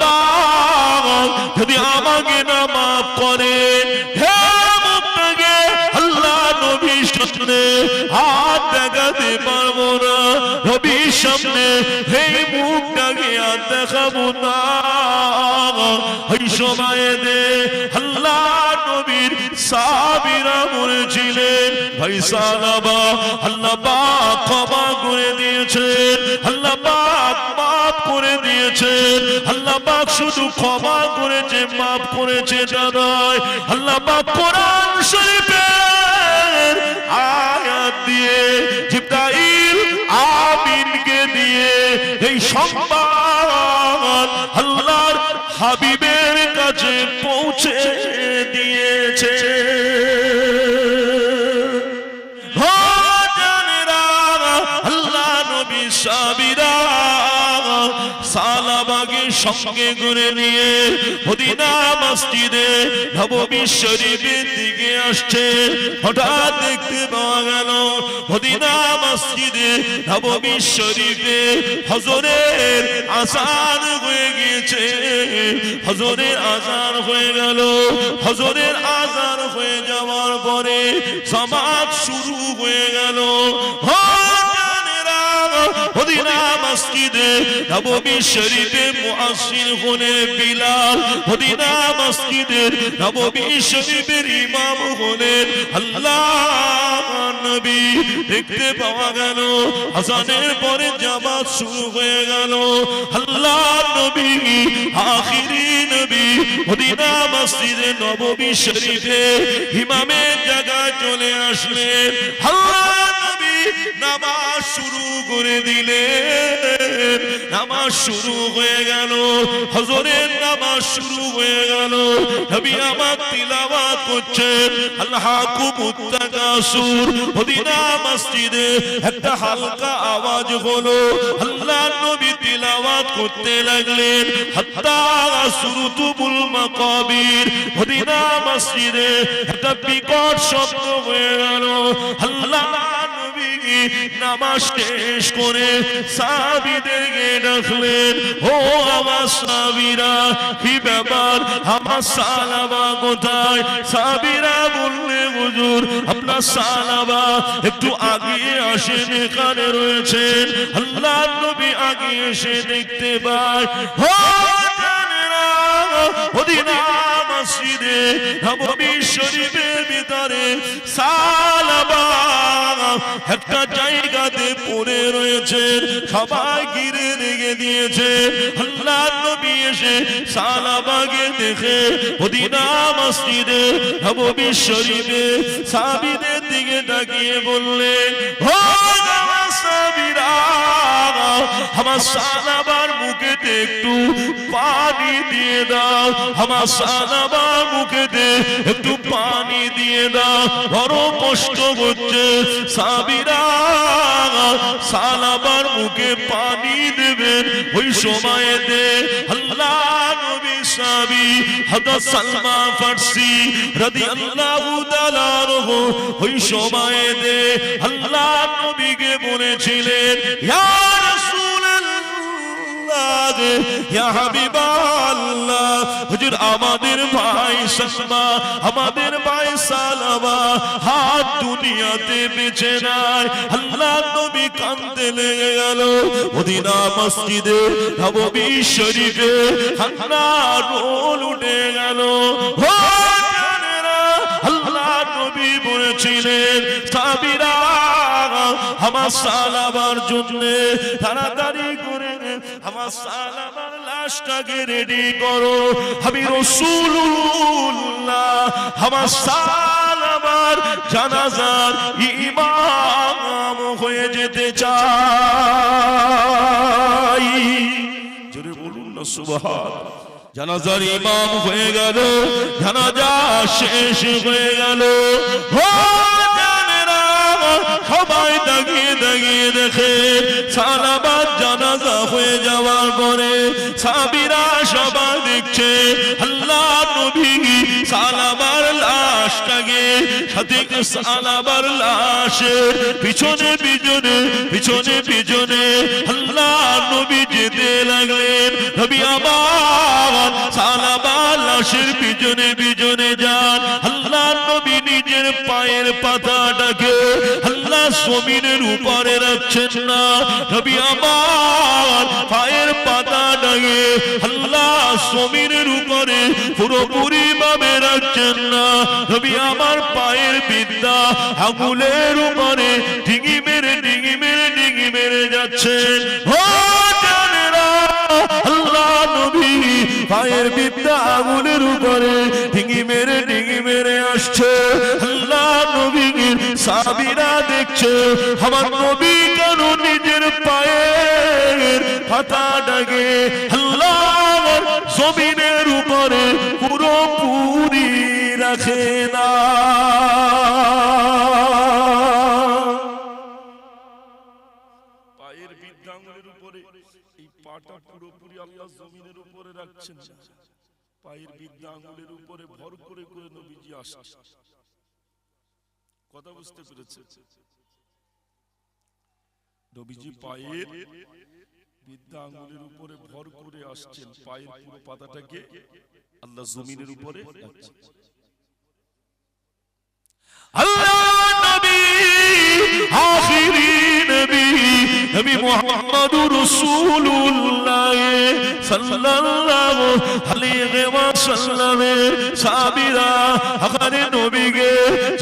পাক যদি আমাকে না মাফ করেন, হে মুত্তাকি আল্লাহ নবীর সামনে হাত দেখাতে পারবো না, নবীর সামনে এই মুখটাকে আর দেখাবো না। ওই সময়ে আল্লাহ নবীর সাহাবীরা বলেছিলেন, ভাই সাহাবা আল্লাহ পাক ক্ষমা করে দিয়েছেন, আল্লাহ পাক মাফ করে দিয়েছেন। আল্লাহ পাক শুধু ক্ষমা করেছে, মাফ করেছে তা নয়, আল্লাহ পাক কোরআন শরীফের আয়াত দিয়ে জিবরাইল আমিনকে দিয়ে এই সংবাদ আল্লাহর হাবিবের কাছে পৌঁছে দিয়েছে। আল্লাহ নবী সাহাবীরা সালাবাকে সঙ্গে করে নিয়ে মদিনা মসজিদে নববী শরীফের দিকে আসছে। হঠাৎ দেখতে পাওয়া গেল মদিনা মসজিদে নববী শরীফে হজরের আযান হয়ে গিয়েছে। হজরের আযান হয়ে গেল। হজরের আযান হয়ে যাওয়ার পরে জামাত শুরু হয়ে গেল। মদিনা মসজিদে নববী শরীফে মুয়াজ্জিন হলেন বিলাল। মদিনা মসজিদের নববী শরীফের ইমাম হলেন আল্লাহ নবী। দেখতে পাওয়া গেল আযানের পরে জামাত শুরু হয়ে গেল। আল্লাহ নবী আখিরি নবী মদিনা মসজিদে নববী শরীফে ইমামের জায়গায় চলে আসলেন। আল্লাহ নবী নামাজ শুরু করে দিলেন। নামাজ শুরু হয়ে গেল। হজরের নামাজ শুরু হয়ে গেল। নবী আমার তিলাওয়াত করছেন আল্লাহুকুমুত তাকাসুর। মদিনা মসজিদে একটা হালকা আওয়াজ হলো। আল্লাহ নবী তিলাওয়াত করতে লাগলেন হাত্তা সুরতুল মাকাবির। মদিনা মসজিদে একটা বিকট শব্দ হয়ে গেল। আল্লাহ নামাজ শেষ করে সাহাবীদেরকে ডাকলেন, ও আমার সাহাবীরা কি ব্যাপার, আমার সালাবা কোথায়? সাহাবীরা বললেন, হুজুর আপনার সালাবা একটু আগে আসেন, এখানে রয়েছেন। আল্লাহ নবী আগে এসে দেখতে পায় মদিনা মসজিদে নববী শরীফের ভিতরে সালাবা একটা জায়গাতে পড়ে রয়েছে। সবাই ঘিরে রেখে দিয়েছে। আল্লাহ নবী এসে সালাবাকে দেখে মদিনা মসজিদে নববী শরীফে সাহাবীদের দিকে তাকিয়ে বললেন, ও আমার সাহাবীরা, আমার সালাবার মুখেতে একটু পানি দিয়ে দাও, আমার সালাবার মুখেতে একটু পানি দিয়ে দাও, বড় কষ্ট হচ্ছে। সাহাবীরা সালাবার মুখে পানি দেবেন। ওই সময়তে আল্লাহ নবী সাহাবী হযরত সালমান ফারসি রাদিয়াল্লাহু তাআলা আনহু ওই সময়তে আল্লাহ নবীকে বলেছিলেন, ইয়া রাসূলুল্লাহ, ইয়া হাবিবাল্লাহ, হুজুর আমাদের ভাই সালমা, আমাদের ভাই সালাবা হাত দুনিয়াতে বেঁচে নাই। আল্লাহ নবী কাঁদতে লেগে গেল। মদিনা মসজিদে নববী শরীফে কান্নার রোল উঠে গেল। আল্লাহ নবী বলেছিলেন, সাহাবীরা আমার সালাবার জন্য তাড়াতাড়ি করে আমার সালাবার লাশটাকে রেডি করো। আমি রাসূলুল্লাহ আমার সালাবার জানাজার ইমাম হয়ে যেতে চাই। জোরে বলুন না সুবহানাল্লাহ। জানাজার ইমাম হয়ে গেল। জানাজা শেষ হয়ে গেল। সবাই দাঁড়িয়ে দাঁড়িয়ে দেখে সালাবার জানাজা হয়ে যাওয়ার পরে সাহাবীরা সবাই দেখছে আল্লাহ নবী সালাবার লাশটাকে সাথে সালাবার লাশের পিছনে পিছনে পিছনে পিছনে আল্লাহ নবী যেতে লাগলেন। নবী আমার লাশের পিছনে পিছনে যান। আল্লাহ নবী নিজের পায়ের পাতাটাকে আল্লাহ জমিনের উপরে রাখছেন না, নবী আমার পায়ের পাতাটাকে আল্লাহ জমিনের উপরে পুরোপুরি ভাবে রাখছেন না, নবী আমার পায়ের বিদ্যা আঙুলের উপরে ডিঙি মেরে ডিঙি মেরে ডিঙি মেরে যাচ্ছেন। আল্লাহ নবী পায়ের বিদ্যা আঙুলের উপরে ডিঙি মেরে আসছে। আল্লাহ নবীর সাহাবীরা দেখছে আমার নবী কেন নিজের পায়ের পাতাটাকে আল্লাহর জমিনের উপরে পুরোপুরি রাখে না। পায়ের বিদ্যা আঙুলের উপরে এই পাটা পুরোপুরি আল্লাহ জমিনের উপরে রাখছেন না, পায়ের বিদ্যা আঙুলের উপরে ভর করে করে নবীজি আসছে। কথা বুঝতে পেরেছেন? নবীজি পায়ের বিদ্যা আঙুলের উপরে ভর করে আসছেন, পায়ের পুরো পাতাটাকে আল্লাহ জমিনের উপরে রাখছেন। আল্লাহ নবী আখিরি নবী নবী মুহাম্মদুর রাসূলুল্লাহ সাল্লাল্লাহু আলাইহি ওয়াসাল্লাম সাহাবীরা আখারে নবীকে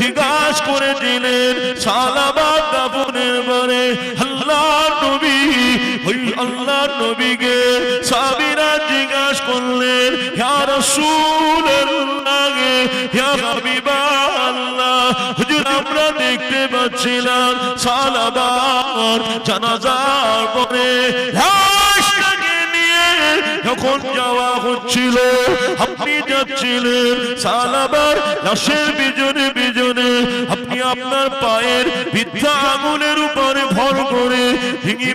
জিজ্ঞাসা করেছিলেন সালাবাত দাফনের পরে আল্লাহর নবী ওই আল্লাহর নবীকে সাহাবীরা জিজ্ঞাসা করলেন ইয়া রাসূলুল্লাহ ইয়া হাবিবাল্লাহ, হুজুর আমরা দেখতে পাচ্ছিলাম সালাবার জানাজার পরে লাশটাকে নিয়ে যখন যাওয়া হচ্ছিল আপনি যাচ্ছিলেন সালাবার লাশের পিছনে পিছনে আপনি আপনার পায়ের বিদ্যা আঙুলের উপরে ভর করে ডিঙি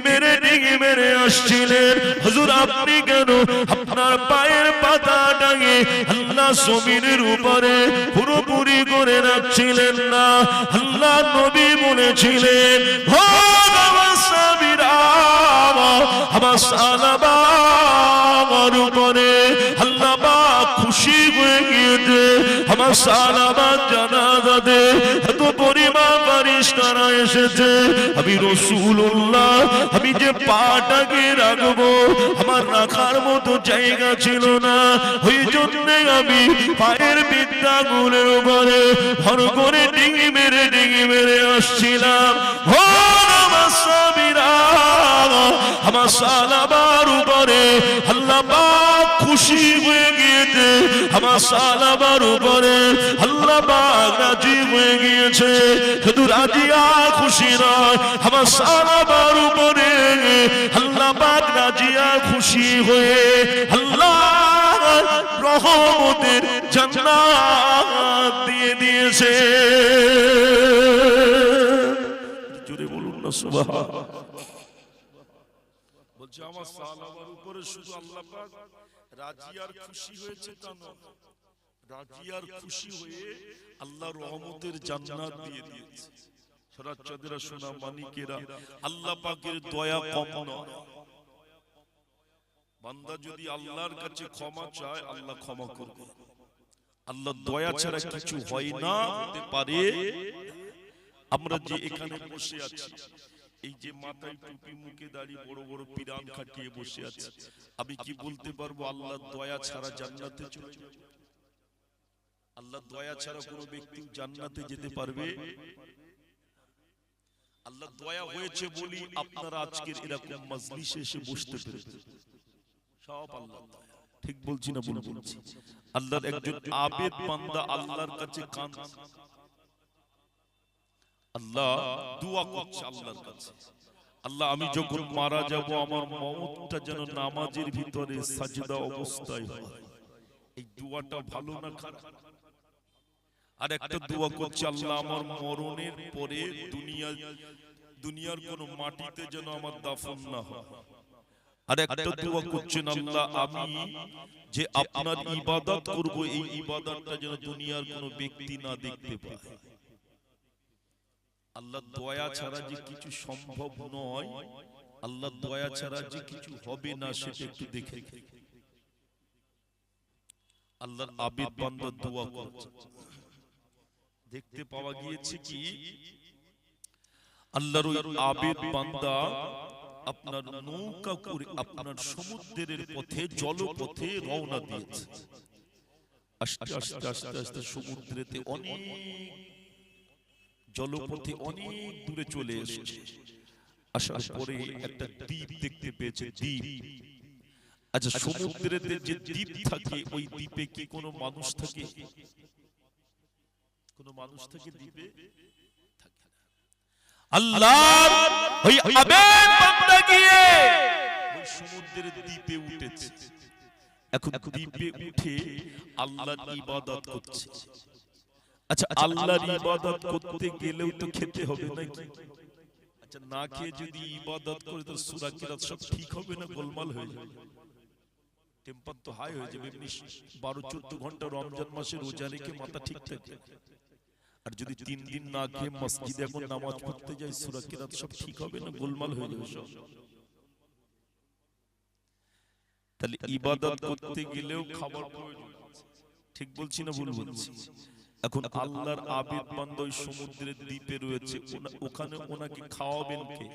মেরে আসছিলেন। হুজুর আপনি কেন আপনার পায়ের পাতাটাকে আল্লাহ জমিনের উপরে পুরোপুরি করে রাখছিলেন না? আল্লাহ নবী বলেছিলেন আমার সালাবার উপরে আল্লাহ পাক খুশি হয়ে গিয়েছে, আমার সালাবার জানাজাতে এত পরিমাণ ফারিস্তারা এসেছে, আমি রাসূলুল্লাহ আমি যে পাটাকে রাখবো আমার রাখার মতো জায়গা ছিল না, ওই জন্য আমি পায়ের বিদ্যা আঙুলের উপরে ভর করে ডিঙি মেরে আসছিলাম। ও আমার সাহাবীরা আমার সালাবার উপরে আল্লাহ পাক খুশি হয়ে গিয়েছে, আমার সালাবার উপরে আল্লাহ পাক রাজি হয়ে গিয়েছে। শুধু রাজি আর খুশি নয়, আমার সালাবার উপরে আল্লাহ পাক রাজি আর খুশি হয়ে আল্লাহ রহমতের জান্নাত দিয়ে দিয়েছে। জোরে বলুন না সুবহানাল্লাহ। বলছে আমার সালাবার উপরে শুধু আল্লাহ পাক রাজি আর খুশি হয়েছে তা নয়, রাজি আর খুশি হয়ে আল্লাহ রহমতের জান্নাত দিয়ে দিয়েছে। সরাচ্চাদেরা সোনা মানিকেরা আল্লাহ পাকের দয়া কম নয়। বান্দা যদি আল্লাহর কাছে ক্ষমা চায় আল্লাহ ক্ষমা করবে। আল্লাহ দয়া ছাড়া কিছু হয় না, হতে পারে। আমরা যে এখানে বসে আছি, এই যে মাথায় টুপি মুখে দাড়ি বড় বড় পিরান খাটিয়ে বসে আছে, আমি কি বলতে পারবো আল্লাহর দয়া ছাড়া জান্নাতে চলে যাবে? আল্লাহর দয়া ছাড়া কোনো ব্যক্তি জান্নাতে যেতে পারবে? আল্লাহ দয়া হয়েছে বলি আপনারা আজকের এরকম মাজলিসে এসে বসতে পেরেছেন, সব আল্লাহর দয়া। ঠিক বলছি না ভুল বলছি? আল্লাহর একজন আবেদ বান্দা আল্লাহর কাছে কাঁদছে, আল্লাহ দোয়া করছে আল্লাহর কাছে, আল্লাহ আমি যখন মারা যাব আমার মওতটা যেন নামাজের ভিতরে সাজদা অবস্থায় হয়। এই দোয়াটা ভালো না খারাপ? আর একটা দোয়া করছে আল্লাহ আমার মরণের পরে দুনিয়ার কোন মাটিতে যেন আমার দাফন না হয়। আর একটা দোয়া করছেন আল্লাহ আমি যে আপনার ইবাদত করব এই ইবাদতটা যেন দুনিয়ার কোন ব্যক্তি না দেখতে পায়। আল্লাহ দয়া ছাড়া যে কিছু সম্ভব নয়, আল্লাহ দয়া ছাড়া যে কিছু হবে না সেটা একটু দেখে। আল্লাহর আবেদ বান্দা দোয়া করছে। দেখতে পাওয়া গিয়েছে কি আল্লাহর ওই আবেদ বান্দা আপনার নৌকা করে আপনার সমুদ্রের পথে জলপথে রওনা দিয়েছে। আস্তে আস্তে আস্তে আস্তে সমুদ্রেতে অনেক জলপথে অনেক দূরে চলে এসেছে। আসার পরে একটা দ্বীপ দেখতে পেয়েছে, দ্বীপ। আচ্ছা, সমুদ্রেতে যে দ্বীপ থাকে ওই দ্বীপে কি কোনো মানুষ থাকে? কোনো মানুষ থাকে দ্বীপে? থাকে না। আল্লাহর ওই আবেদ বান্দা গিয়ে ওই সমুদ্রের দ্বীপে উঠেছে। এখন দ্বীপে উঠে আল্লাহর ইবাদত করছে। আচ্ছা, আল্লাহর ইবাদত করতে গেলেও তো খেতে হবে নাকি? আচ্ছা, না খেয়ে যদি ইবাদত করে তো সূরা কিরাত সব ঠিক হবে না? গোলমাল হয়ে যাবে, টেম্পার তো হাই হয়ে যাবে। 12-14 ঘন্টা রমজান মাসে রোজা রেখে মাথা ঠিক থাকে, আর যদি 3 দিন না খেয়ে মসজিদে এখন নামাজ পড়তে যাই সূরা কিরাত সব ঠিক হবে না? গোলমাল হয়ে যাবে সব। তাহলে ইবাদত করতে গেলেও খাবার প্রয়োজন। ঠিক বলছি না ভুল বলছি? এখন আল্লাহর আবেদ বান্দা ওই সমুদ্রের দ্বীপে রয়েছে, ওখানে ওনাকে খাওয়াবেন কে?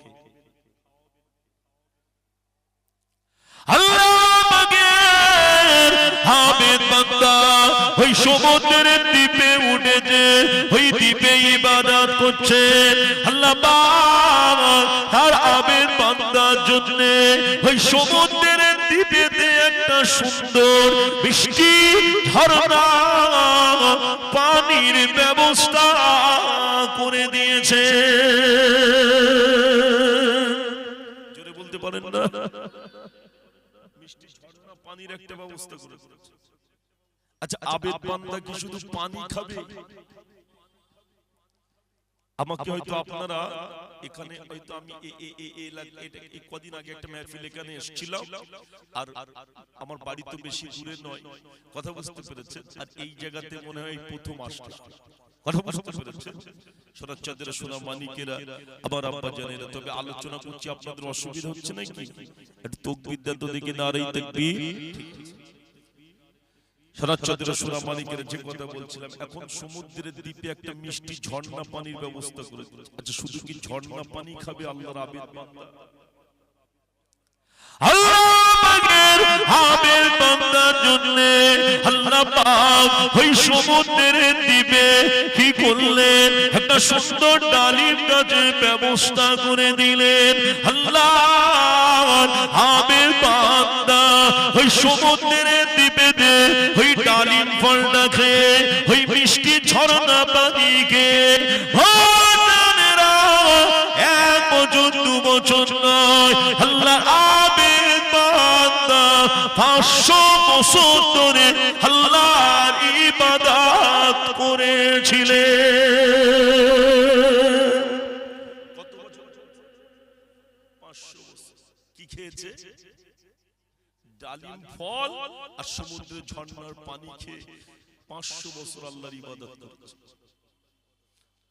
আবেদ বান্দা ওই সমুদ্রের দ্বীপে উঠেছে, ওই দ্বীপে ইবাদত করছে। আল্লাহ পাক আর আবেদ বান্দার জন্য ওই সমুদ্রের দ্বীপেতে একটা সুন্দর মিষ্টি ঝর্ণা পানির ব্যবস্থা করে দিয়েছে। জোরে বলতে পারেন না? মিষ্টি ঝর্ণা পানির একটা ব্যবস্থা করে দিয়েছে। আচ্ছা, আবেদ বান্দা কি শুধু পানি খাবে? আমাকে হয়তো আপনারা এখানে হয়তো আমি এই কদিন আগে একটা মাহফিল এখানে এসেছিলাম, আর আমার বাড়ি তো বেশি দূরে নয়, কথা বুঝতে পেরেছেন? আর এই জায়গাতে মনে হয় প্রথম আসছে, কথা বুঝতে পেরেছেন? সোনাচাঁদেরা, সোনা মানিকেরা, আমার আব্বা জানেরা। তবে আলোচনা করছি, আপনাদের অসুবিধা হচ্ছে নাকি? একটু তাকবীর দেন তো দেখি, নারে তাকবীর। সোনাচাঁদেরা, সোনা মানিকেরা, যে কথা বলছিলাম, এখন সমুদ্রের দ্বীপে একটা মিষ্টি ঝর্ণা পানির ব্যবস্থা করে দিয়েছে। আচ্ছা, শুধু কি ঝর্ণা পানি খাবে আল্লাহর আবেদ বান্দা? আল্লাহর আবেদ বান্দার জন্য আল্লাহ পাক ওই সমুদ্রের দ্বীপে কি করলেন? একটা সুন্দর ডালিম গাছের ব্যবস্থা করে দিলেন। আল্লাহর আবেদ বান্দা ওই সমুদ্রের দ্বীপে ওই ডালিম ফলটা খেয়ে ওই মিষ্টি ঝর্ণা পানি খেয়ে 1 বছর 2 বছর নয়, আল্লাহর আবেদ বান্দা 500 বছর ধরে আল্লাহর ইবাদত করেছিলেন। কত বছর? 500 বছর। কি খেয়েছে? ডালিম ফল আর সমুদ্রের ঝর্ণার পানি খেয়ে 500 বছর আল্লাহর ইবাদত করেছে।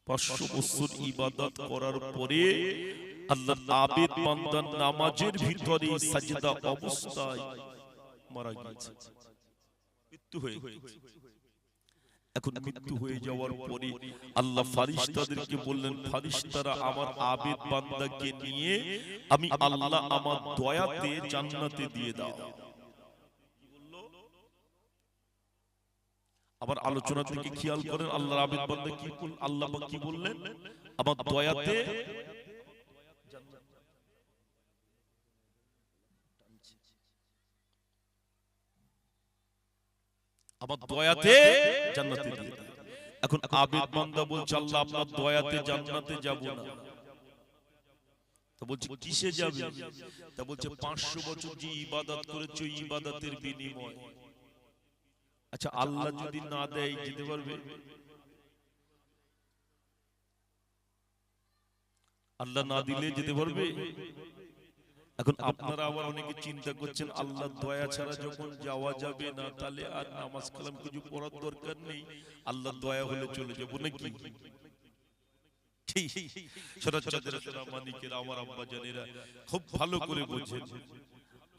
500 বছর ইবাদত করার পরে আল্লাহর আবেদ বান্দা নামাজের ভিতরে সাজদা অবস্থায় মারা গেছে, মৃত্যু হয়ে গেছে। এখন মৃত্যু হয়ে যাওয়ার পরে আল্লাহ ফারিস্তাদেরকে বললেন, ফারিস্তারা আমার আবেদ বান্দাকে নিয়ে আমি আল্লাহ আমার দয়াতে জান্নাতে দিয়ে দাও। আবার আলোচনা থেকে খেয়াল করেন, আল্লাহর আবেদ বান্দা কি বল, আল্লাহ কি বললেন? আমার দয়াতে আমার দয়াতে জান্নাতে দিয়ে দাও। এখন আবেদ বান্দা বলছে, আল্লাহ আপনার দয়াতে জান্নাতে যাব না। তো বলছে কিসে যাবে? তা বলছে 500 বছর যে ইবাদত করেছো ইবাদতের বিনিময়। আচ্ছা, আল্লাহ যদি না দেয় যেতে পারবে? আল্লাহ না দিলে যেতে পারবে? এখন আপনারা আবার অনেকে চিন্তা করছেন, আল্লাহর দয়া ছাড়া যখন যাওয়া যাবে না, তাহলে আর নামাজ কালাম কিছু পড়ার দরকার নেই, আল্লাহর দয়া হলে চলে যাবো নাকি? আমার আব্বা জানেরা খুব ভালো করে বোঝেন।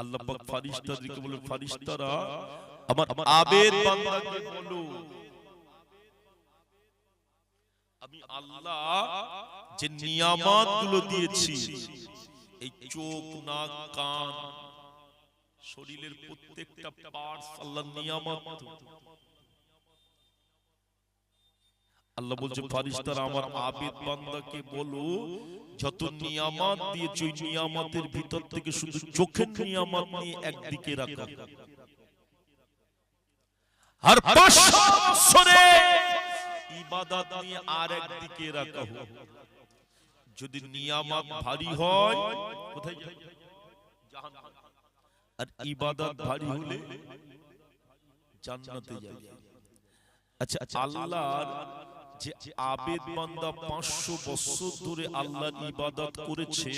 আল্লাহ পাক ফারিস্তাদেরকে বলে, ফারিস্তারা আমার আবেদ বান্দাকে বলো আমি আল্লাহ যে নিয়ামতগুলো দিয়েছি, এই চোখ, নাক, কান, শরীরের প্রত্যেকটা পার্টস আল্লাহর নিয়ামত। আল্লাহ বলছে ফেরেশতারা আমার আবেদ বান্দাকে বলো যত নিয়ামত দিয়েছো ওই নিয়ামতের ভিতর থেকে শুধু চোখের নিয়ামত নিয়ে একদিকে রাখো, আর 500 বছরে ইবাদত নিয়ে আরেকদিকে রাখো। যদি নিয়ামত ভারী হয় কোথায় যাবে? জাহান্নাম। আর ইবাদত ভারী হলে জান্নাতে যাবে। আচ্ছা, আল্লাহর যে আবেদ বান্দা 500 বছর ধরে আল্লাহর ইবাদত করেছে,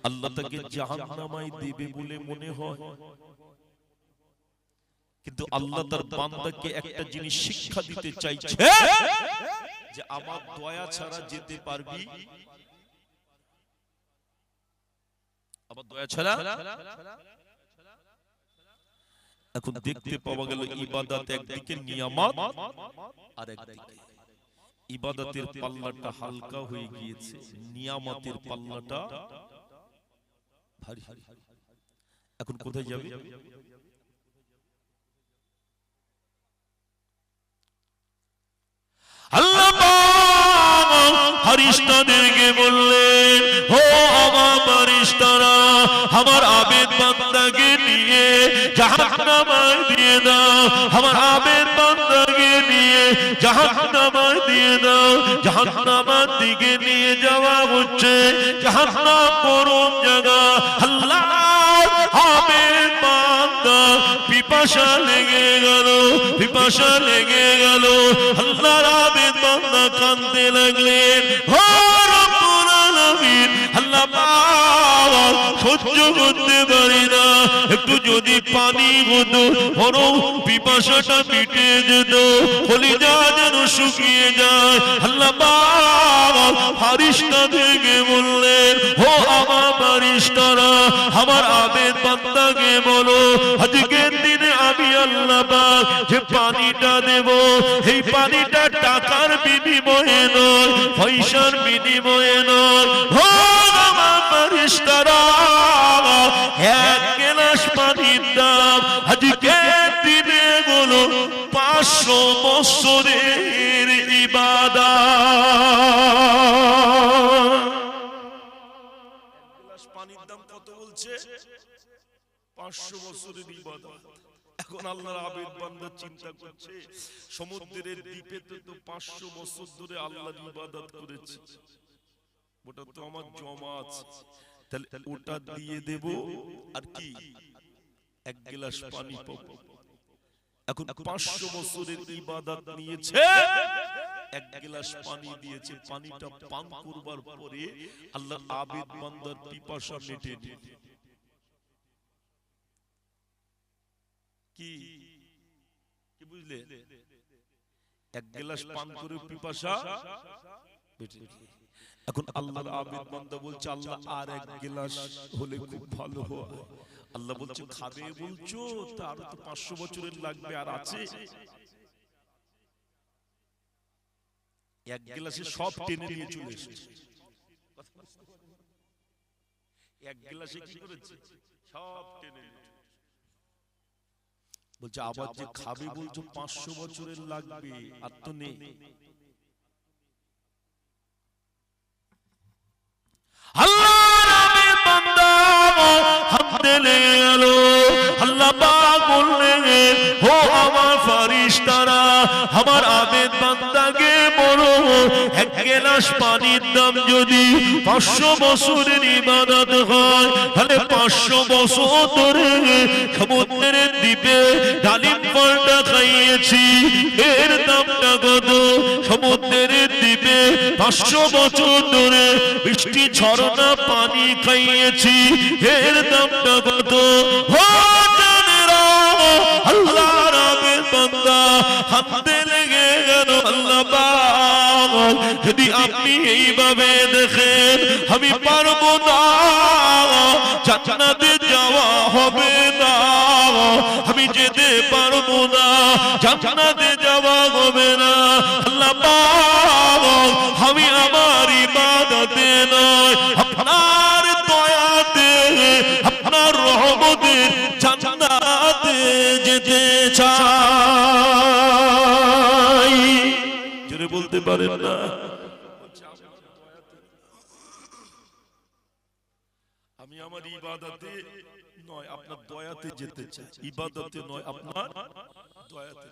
আল্লাহ তাকে জাহান্নামায় দেবে বলে মনে হয়? কিন্তু আল্লাহ তার বান্দাকে একটা জিনিস শিক্ষা দিতে চাইছে যে আমার দয়া ছাড়া যেতে পারবি, আমার দয়া ছাড়া। এখন দেখতে পাওয়া গেল ইবাদত একদিকে, নিয়ামত আর একদিকে। ইবাদতের পাল্লাটা হালকা হয়ে গিয়েছে, নিয়ামতের পাল্লাটা ভারী। এখন কোথায় যাবে? আল্লাহ ফেরেশতাদেরকে বললেন, ও আমার ফেরেশতারা, আমার আবেদ বান্দাকে নিয়ে জাহান্নামায় দিয়ে দাও, আমার আবেদ বান্দাকে নিয়ে জাহান্নামায় দিয়ে দাও। জাহান্নামের দিকে নিয়ে যাওয়া হচ্ছে, জাহান্নাম গরম জায়গা। আল্লাহ আবেদ বান্দা পিপাসা লেগে গেল, পিপাসা লেগে গেল। আল্লাহর আবেদ বান্দা কাঁদতে লাগলেন, ও রব্বুল আলামিন, আল্লাহ পাক সহ্য করতে পারি না, একটু যদি পানি হতো বরং পিপাসাটা মিটে যেত, কলিজা যেন শুকিয়ে যায়। আল্লাহ পাক ফেরেশতাদেরকে বললেন, ও আমার ফেরেশতারা, আমার আবেদ বান্দাকে বলো আজকের দিনে আমি আল্লাহ পাক যে পানিটা দেব, এই পানিটা টাকার বিনিময়ে নয়, পয়সার বিনিময়ে নয়। ও আমার ফেরেশতারা, এক গ্লাস পানির দাম আজকের দিনে হলো 500 বছরের ইবাদত। এক গ্লাস পানির দাম কত বলছে? 500 বছরের ইবাদত। এখন আল্লাহর আবেদ বান্দা চিন্তা করছে, সমুদ্রের দ্বীপেতে তো 500 বছর ধরে আল্লাহর ইবাদত করেছে, ওটা তো আমার জমা আছে, তাহলে ওটা দিয়ে দেব আর কি এক গ্লাস পানি পাবো। এখন 500 বছরের ইবাদত নিয়েছে, এক গ্লাস পানি দিয়েছে, পানিটা পান করবার পরে আল্লাহর আবেদ বান্দার পিপাসা মিটে দিল। কি কি বুঝলে? এক গ্লাস পান করে পিপাসা মিটে দিল। এখন আল্লাহর আবেদ বান্দা বলছে, আল্লাহ আর এক গ্লাস হলে খুব ভালো হয়। আল্লাহ বলছে, খাবে বলছো, তার তো 500 বছরের লাগবে, আর আছে। এক গ্লাসে সব টেনে নিয়ে চলে এসেছে। এক গ্লাসে কি করেছে? সব টেনে নিয়ে বলছে, আবার যে খাবে বলছো 500 বছরের লাগবে, আর তো নেই। আল্লাহর আবেদ বান্দা হাতে লেগে গেল। আল্লাহ পাক বললেন, ও আমার ফেরেশতারা, আমার আবেদ বান্দাকে বলো এক গ্লাস পানির দাম যদি 500 বছরের ইবাদত হয়, তাহলে 500 বছর ধরে সমুদ্রের দ্বীপে ডালিম ফলটা খাইয়েছি, এর দামটা কত? সমুদ্রের দ্বীপে 500 বছর ধরে বৃষ্টি ঝরনা পানি খাইয়েছি, এর দামটা কত? আল্লাহর আবেদ বান্দা হাতে লেগে গেল। আল্লাহ পাক, যদি আপনি এইভাবে দেখেন আমি পারবো না, জান্নাতে যাওয়া হবে না। আমি যেতে পারবো না, জান্নাতে যাওয়া হবে না। আল্লাহ পাক আমি আমার ইবাদতে নয় আপনার দয়াতে আপনার রহমতে জান্নাতে যেতে চাই। জোরে বলতে পারেন না? আমি আমার ইবাদতে নয় আপনার দয়াতে যেতে চাই, ইবাদতে নয় আপনার দয়াতে।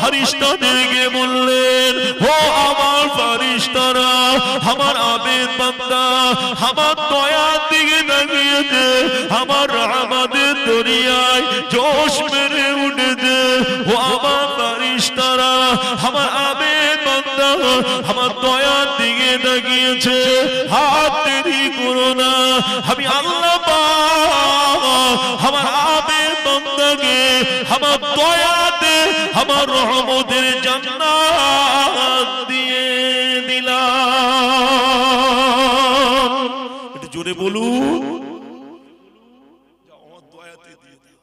ফেরেশতাদেরকে বললেন, ও আমার ফেরেশতারা, আমার আবেদ বান্দা আমার দয়ার দিকে তাকিয়েছে, আমার রহমতের দরিয়ায় জোশ মেরে উঠেছে। ও আমার ফেরেশতারা, আমার আবেদ বান্দা আমার দয়ার দিকে তাকিয়েছে, হাত দেরি করো না, আমি আল্লাহ পাক আমার আবেদ বান্দাকে আমার দয়াতে আমার রহমতের জান্নাত দিয়ে দিলাম। একটু জোরে বলুন, আমার দয়াতে দিয়ে দাও।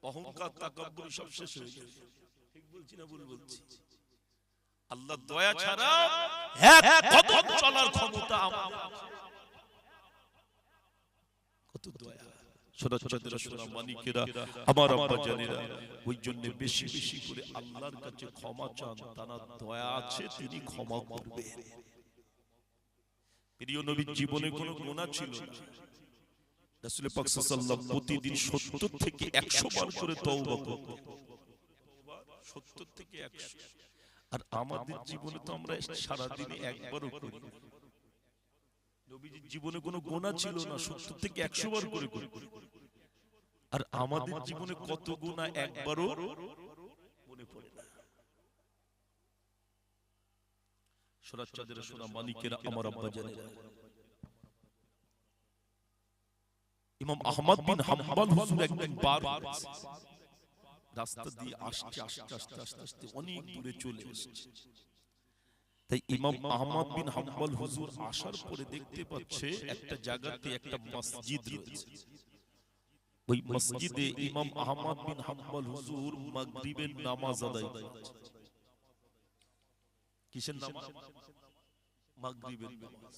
অহংকার তাকাব্বুর সব শেষ হয়ে যাবে। ঠিক বলছি না ভুল বলছি? আল্লাহর দয়া ছাড়া এক কদম চলার ক্ষমতা আমাদের আছে। কত দয়া আমার আব্বা জানেরা, ওই জন্য বেশি বেশি করে আল্লাহর কাছে ক্ষমা চান, তার দয়া আছে তিনি ক্ষমা করবেন। প্রিয় নবীর জীবনে কোনো গুনাহ ছিল না, রাসূল পাক সাল্লাল্লাহু আলাইহি ওয়াসাল্লাম প্রতিদিন ৭০ থেকে ১০০ বার করে তওবা করতেন, ৭০ থেকে ১০০। আর আমাদের জীবনে তো আমরা সারা দিনে একবারও করি না। নবীজির জীবনে কোনো গুনাহ ছিল না, ৭০ থেকে ১০০ বার করে করি। আর আমাদের জীবনে কত গুনাহ একবারও মনে পড়ে না। সোনার চাঁদের সোনা মানিকেরা, আমার আব্বা জানেরা, ইমাম আহমদ বিন হাম্বল হুজুর একদিন বার রাস্তা দিয়ে আসতে আসতে আসতে আসতে আসতে অনেক দূরে চলে এসেছে। তাই ইমাম আহমদ বিন হাম্বল হুজুর আসার পরে দেখতে পাচ্ছে একটা জায়গাতে একটা মসজিদ রয়েছে। ওই মসজিদে ইমাম আহমদ বিন হাম্বল হুজুর মাগরিবের নামাজ আদায় করছে। কিসের নামাজ? মাগরিবের নামাজ।